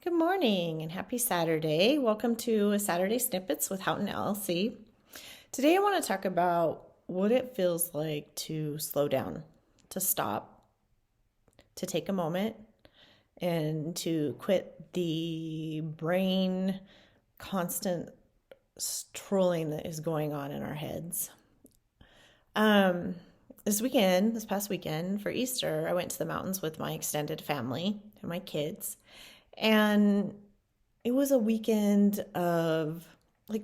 Good morning and happy Saturday. Welcome to Saturday Snippets with Houghton LLC. Today I want to talk about what it feels like to slow down, to stop, to take a moment, and to quit the brain constant trolling that is going on in our heads. Um, this past weekend for Easter, I went to the mountains with my extended family and my kids. And it was a weekend of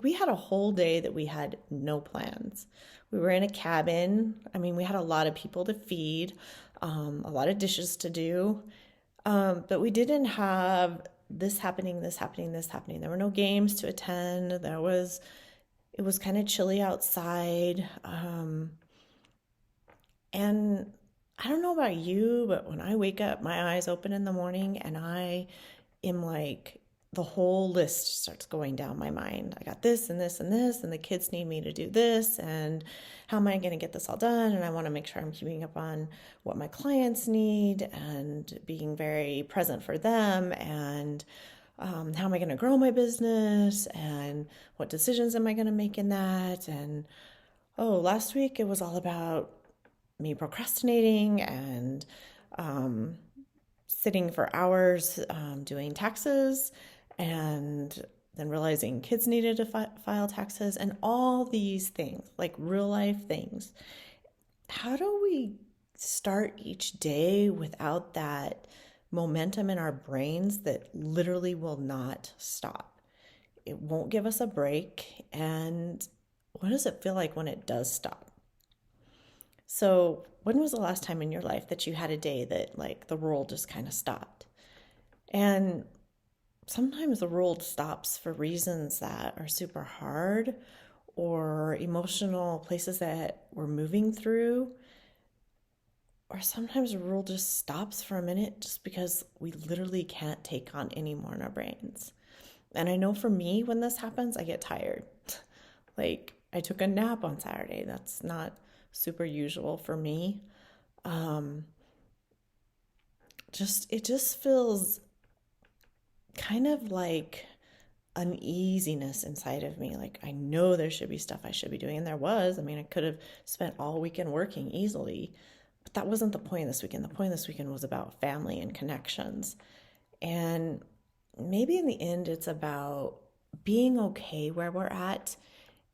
we had a whole day that we had no plans. We were in a cabin. I mean, we had a lot of people to feed, a lot of dishes to do, but we didn't have this happening, this happening, this happening. There were no games to attend. It was kind of chilly outside. And I don't know about you, but when I wake up, my eyes open in the morning and I am like, the whole list starts going down my mind. I got this and this and this, and the kids need me to do this, and how am I going to get this all done? And I want to make sure I'm keeping up on what my clients need and being very present for them, and how am I going to grow my business, and what decisions am I going to make in that? And oh, last week it was all about me procrastinating and sitting for hours doing taxes, and then realizing kids needed to file taxes, and all these things, like real life things. How do we start each day without that momentum in our brains that literally will not stop? It won't give us a break. And what does it feel like when it does stop? So, when was the last time in your life that you had a day that like the world just kind of stopped? And sometimes the world stops for reasons that are super hard or emotional places that we're moving through. Or sometimes the world just stops for a minute just because we literally can't take on any more in our brains. And I know for me, when this happens, I get tired. Like, I took a nap on Saturday. That's not super usual for me. Um, it just feels kind of like uneasiness inside of me. Like, I know there should be stuff I should be doing, and there was. I mean, I could have spent all weekend working easily, but that wasn't the point of this weekend. The point of this weekend was about family and connections. And maybe in the end, it's about being okay where we're at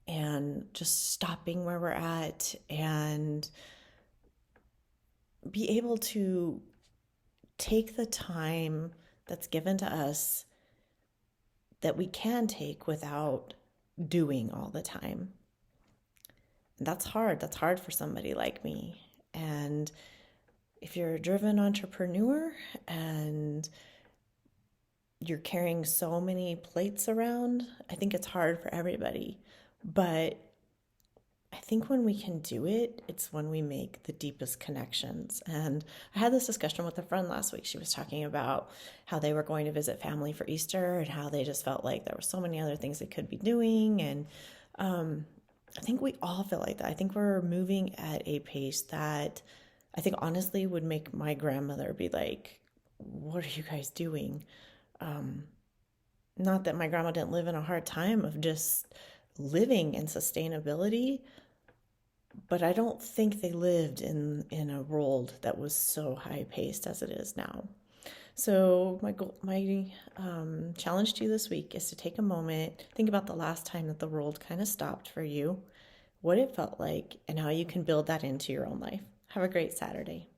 and just stopping where we're at and be able to take the time that's given to us that we can take without doing all the time. And that's hard. That's hard for somebody like me. And if you're a driven entrepreneur and you're carrying so many plates around, I think it's hard for everybody. But I think when we can do it, it's when we make the deepest connections. And I had this discussion with a friend last week. She was talking about how they were going to visit family for Easter and how they just felt like there were so many other things they could be doing. And I think we all feel like that. I think we're moving at a pace that I think honestly would make my grandmother be like, what are you guys doing? Um, Not that my grandma didn't live in a hard time of just living in sustainability, but I don't think they lived in a world that was so high paced as it is now. So my challenge to you this week is to take a moment, think about the last time that the world kind of stopped for you, what it felt like, and how you can build that into your own life. Have a great Saturday.